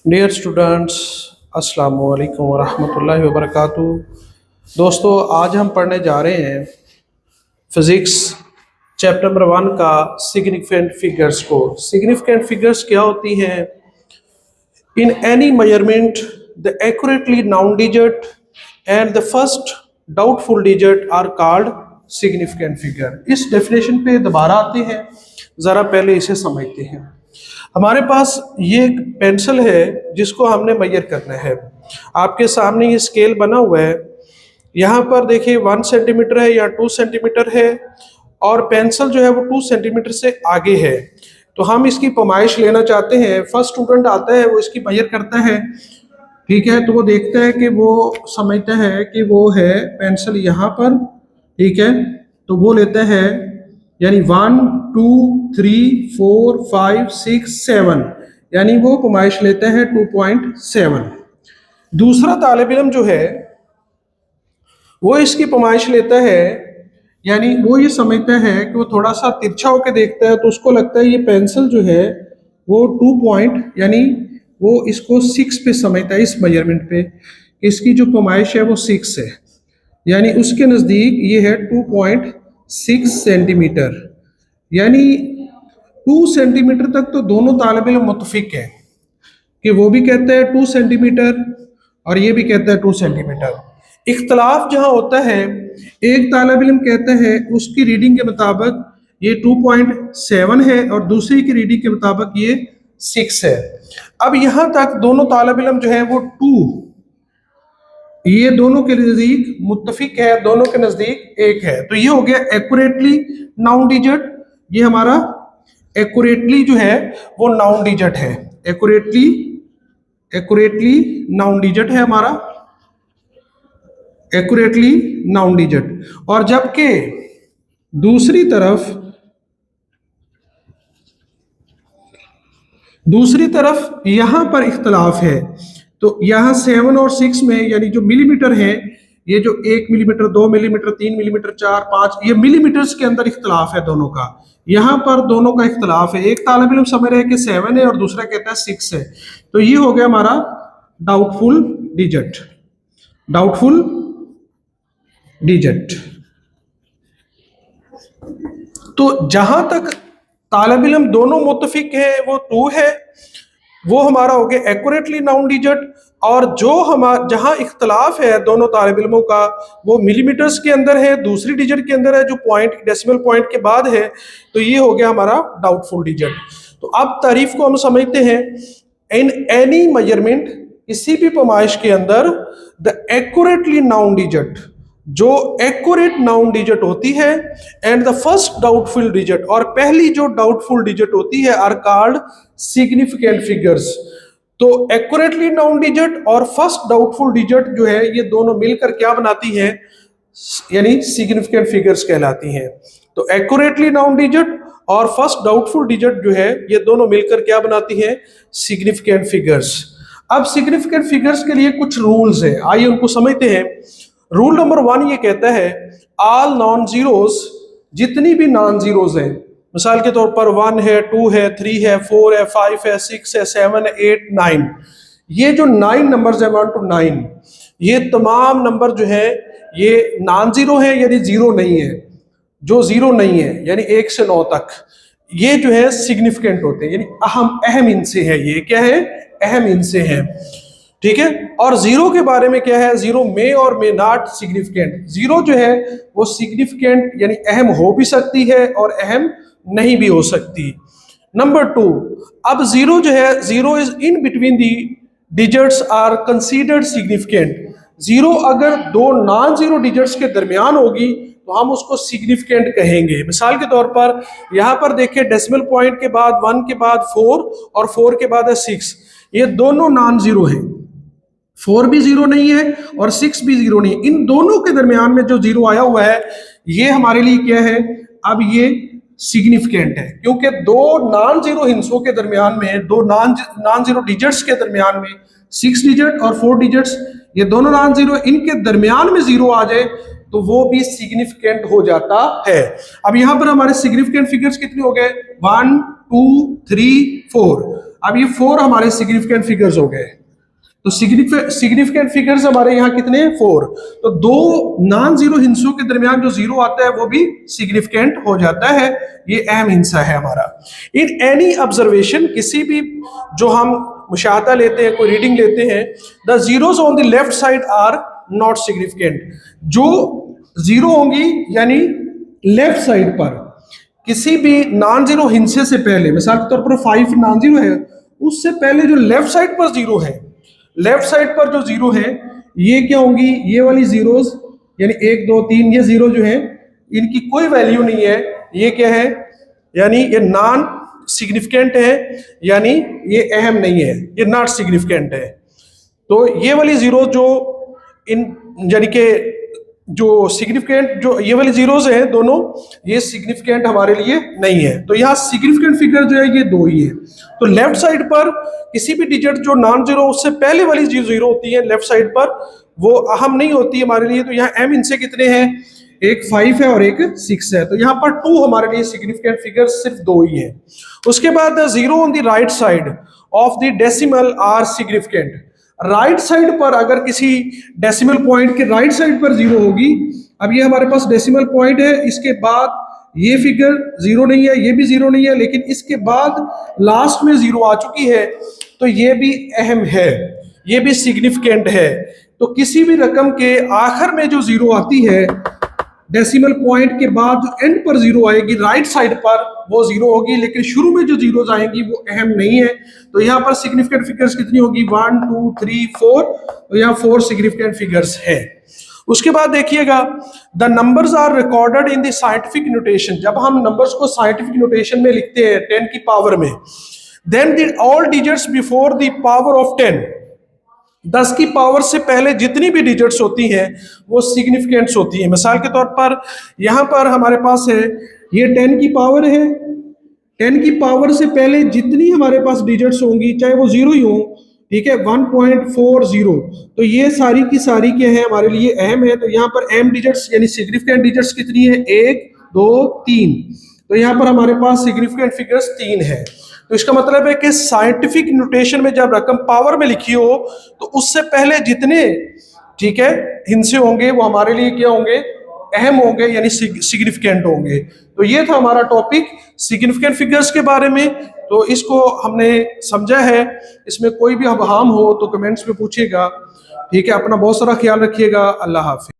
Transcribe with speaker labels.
Speaker 1: Dear students, अस्सलामु अलैकुम वरहमतुल्लाहि वबरकातुहू। दोस्तों, आज हम पढ़ने जा रहे हैं फिज़िक्स चैप्टर नंबर 1 का सिग्निफिकेंट फिगर्स को। सिग्निफिकेंट फिगर्स क्या होती हैं? In any measurement the accurately known digit and the first doubtful digit are called significant figure. इस डेफिनेशन पे दोबारा आते हैं, ज़रा पहले इसे समझते हैं। हमारे पास ये एक पेंसिल है जिसको हमने मेजर करना है। आपके सामने ये स्केल बना हुआ है। यहाँ पर देखिए 1 सेंटीमीटर है या 2 सेंटीमीटर है, और पेंसिल जो है वो 2 सेंटीमीटर से आगे है। तो हम इसकी पैमाइश लेना चाहते हैं। फर्स्ट स्टूडेंट आता है, वो इसकी मेजर करता है, ठीक है। तो वो देखता है कि वो समझता है कि वो है पेंसिल यहाँ पर, ठीक है। तो वो लेता है, यानी 1 2 3 4 5 6 7, यानी वो पैमाइश लेता है 2.7। दूसरा तालिब इल्म जो है वो इसकी पैमाइश लेता है, यानी वो ये समझता है कि वो थोड़ा सा तिरछा होकर देखता है, तो उसको लगता है ये पेंसिल जो है वो 2 पॉइंट, यानी वो इसको 6 पे समझता है। इस मेजरमेंट पे इसकी जो पैमाइश है वो 6 है, यानी उसके नज़दीक ये है 2.6 सेंटीमीटर। यानी 2 सेंटीमीटर तक तो दोनों तालिब इल्म मुत्तफिक है कि वो भी कहता है 2 सेंटीमीटर और ये भी कहता है 2 सेंटीमीटर। इख्तलाफ जहाँ होता है, एक तालिब इल्म कहता है उसकी रीडिंग के मुताबिक ये 2.7 है और दूसरी की रीडिंग के मुताबिक ये 6 है। अब यहाँ तक दोनों तालिब इल्म जो है वो 2, ये दोनों के नज़दीक मुत्तफिक है, दोनों के नज़दीक 1 है। तो ये हो गया एक्यूरेटली नाउन डिजिट। ये हमारा एक्यूरेटली जो है वो नाउन डिजिट है। एक्यूरेटली नाउन डिजिट है हमारा, एक्यूरेटली नाउन डिजिट। और जबकि दूसरी तरफ यहां पर इख्तलाफ है। तो यहाँ 7 और 6 में, यानी जो मिलीमीटर है, ये जो 1 मिलीमीटर 2 मिलीमीटर 3 मिलीमीटर 4 5, ये मिलीमीटर्स के अंदर इख्तलाफ है दोनों का। यहाँ पर दोनों का इख्तलाफ है। एक तालिब इल्म समझ रहे हैं कि 7 है और दूसरा कहता है 6 है। तो ये हो गया हमारा डाउटफुल डिजिट। Doubtful digit. तो जहां तक तालिब इल्म दोनों मुत्तफिक है वो 2 है, वो हमारा हो गया एक्यूरेटली नाउन डिजिट। और जो हमारा जहां इख्तलाफ है दोनों तालिब इल्मों का, वो मिलीमीटर्स के अंदर है, दूसरी डिजिट के अंदर है जो पॉइंट डेसिमल पॉइंट के बाद है। तो ये हो गया हमारा डाउटफुल डिजिट। तो अब तारीफ को हम समझते हैं। इन एनी मेजरमेंट, किसी भी पैमाइश के अंदर, द एक्यूरेटली नाउन डिजिट, जो एक्यूरेट नाउन डिजिट होती है, and the first doubtful digit, और पहली जो डाउटफुल डिजिट होती है, आर कॉल्ड सिग्निफिकेंट फिगर्स। तो एक्यूरेटली नाउन डिजिट और फर्स्ट डाउटफुल डिजिट जो है, ये दोनों मिलकर क्या बनाती है, यानी सिग्निफिकेंट फिगर्स कहलाती हैं। तो एक्यूरेटली नाउन डिजिट और फर्स्ट डाउटफुल डिजिट जो है, ये दोनों मिलकर क्या बनाती है, सिग्निफिकेंट फिगर्स। अब सिग्निफिकेंट फिगर्स के लिए कुछ रूल्स हैं, आइए उनको समझते हैं। रूल नंबर 1 ये कहता है, ऑल नॉन जीरोज, जितनी भी नॉन जीरोज हैं, मिसाल के तौर पर 1 है, 2 है, 3 है, 4 है, 5 है, 6 है, 7 है, 8 9, ये जो 9 नंबर्स है 1 to 9, ये तमाम नंबर जो है ये नॉन जीरो है, यानी जीरो नहीं है। जो जीरो नहीं है, यानी 1 से 9 तक, ये जो है सिग्निफिकेंट होते हैं, यानी अहम इनसे है। ये क्या है, अहम इनसे है, ठीक है। और जीरो के बारे में क्या है, जीरो में और मे नॉट सिग्निफिकेंट। जीरो जो है वो सिग्निफिकेंट, यानी अहम हो भी सकती है और अहम नहीं भी हो सकती। नंबर 2, अब जीरो जो है, zero is in between the digits are considered significant. Zero अगर दो नॉन जीरो डिजिट्स के दरमियान होगी तो हम उसको सिग्निफिकेंट कहेंगे। मिसाल के तौर पर यहाँ पर देखिए, डेसिमल पॉइंट के बाद 1 के बाद 4 और 4 के बाद है 6, ये दोनों नॉन जीरो हैं। 4 भी जीरो नहीं है और 6 भी जीरो नहीं है। इन दोनों के दरमियान में जो जीरो आया हुआ है, ये हमारे लिए क्या है, अब ये सिग्निफिकेंट है, क्योंकि दो नॉन जीरो हिस्सों के दरमियान में, दो नॉन जीरो डिजिट्स के दरमियान में, 6 डिजिट और 4 डिजिट्स, ये दोनों नॉन जीरो, इनके दरमियान में जीरो आ जाए तो वो भी सिग्निफिकेंट हो जाता है। अब यहां पर हमारे सिग्निफिकेंट फिगर्स कितने हो गए, 1 2 3 4। अब ये 4 हमारे सिग्निफिकेंट फिगर्स हो गए। तो सिग्निफिकेंट फिगर्स हमारे यहाँ कितने हैं? 4। तो दो नॉन जीरो हिंसों के दरमियान जो जीरो आता है वो भी सिग्निफिकेंट हो जाता है। ये अहम हिंसा है हमारा। इन एनी ऑब्जर्वेशन, किसी भी जो हम मुशाहदा लेते हैं, कोई रीडिंग लेते हैं, the zeros on the left side are not significant. जो जीरो होंगी यानी लेफ्ट साइड पर किसी भी नॉन जीरो हिंसे से पहले, मिसाल के तौर पर 5 नॉन जीरो है, उससे पहले जो लेफ्ट साइड पर जीरो है, लेफ्ट साइड पर जो जीरो है ये क्या होंगी? ये वाली जीरोस यानी 1 2 3 ये जीरो जो है इनकी कोई वैल्यू नहीं है। ये क्या है? यानी ये नॉन सिग्निफिकेंट है, यानी ये अहम नहीं है, ये नॉट सिग्निफिकेंट है। तो ये वाली जीरो जो इन यानी कि जो सिग्निफिकेंट जो ये वाली जीरोस हैं दोनों, ये सिग्निफिकेंट हमारे लिए नहीं है। तो यहाँ सिग्निफिकेंट फिगर जो है ये 2 ही है। तो लेफ्ट साइड पर किसी भी डिजिट जो नॉन जीरो उससे पहले वाली जो जीरो होती है लेफ्ट साइड पर, वो अहम नहीं होती हमारे लिए। तो यहाँ एम इनसे कितने हैं? एक 5 है और एक 6 है। तो यहाँ पर 2 हमारे लिए सिग्निफिकेंट फिगर सिर्फ 2 ही है। उसके बाद zero on the right side of the decimal are significant. Right side पर अगर किसी डेसिमल पॉइंट के राइट साइड पर जीरो होगी, अब ये हमारे पास डेसिमल पॉइंट है, इसके बाद ये फिगर जीरो नहीं है, ये भी जीरो नहीं है, लेकिन इसके बाद लास्ट में जीरो आ चुकी है, तो ये भी अहम है, ये भी सिग्निफिकेंट है। तो किसी भी रकम के आखिर में जो जीरो आती है डेसिमल पॉइंट के बाद जो एंड पर जीरो आएगी राइट साइड पर, वो जीरो होगी, लेकिन शुरू में जो जीरोज आएंगी वो अहम नहीं है। तो यहाँ पर सिग्निफिकेंट फिगर्स कितनी होगी? 1 2 3 4। तो यहाँ 4 सिग्निफिकेंट फिगर्स है। उसके बाद देखिएगा, the numbers are recorded in the scientific notation. जब हम नंबर्स को साइंटिफिक नोटेशन में लिखते हैं 10 की पावर में, then the all digits before the power of 10, 10 की पावर से पहले जितनी भी डिजिट्स होती हैं वो सिग्निफिकेंट्स होती हैं। मिसाल के तौर पर यहाँ पर हमारे पास है, ये 10 की पावर है, 10 की पावर से पहले जितनी हमारे पास डिजिट्स होंगी, चाहे वो जीरो ही हो, ठीक है, 1.40, तो ये सारी की सारी क्या है? हमारे लिए अहम है। तो यहाँ पर एम डिजिट्स यानी सिग्निफिकेंट डिजिट्स कितनी है? 1 2 3। तो यहाँ पर हमारे पास सिग्निफिकेंट फिगर्स 3 है। तो इसका मतलब है कि साइंटिफिक नोटेशन में जब रकम पावर में लिखी हो तो उससे पहले जितने, ठीक है, हिंसे होंगे वो हमारे लिए क्या होंगे? अहम होंगे, यानी सिग्निफिकेंट होंगे। तो ये था हमारा टॉपिक सिग्निफिकेंट फिगर्स के बारे में। तो इसको हमने समझा है। इसमें कोई भी अबहम हो तो कमेंट्स में पूछिएगा, ठीक है। अपना बहुत सारा ख्याल रखिएगा। अल्लाह हाफिज।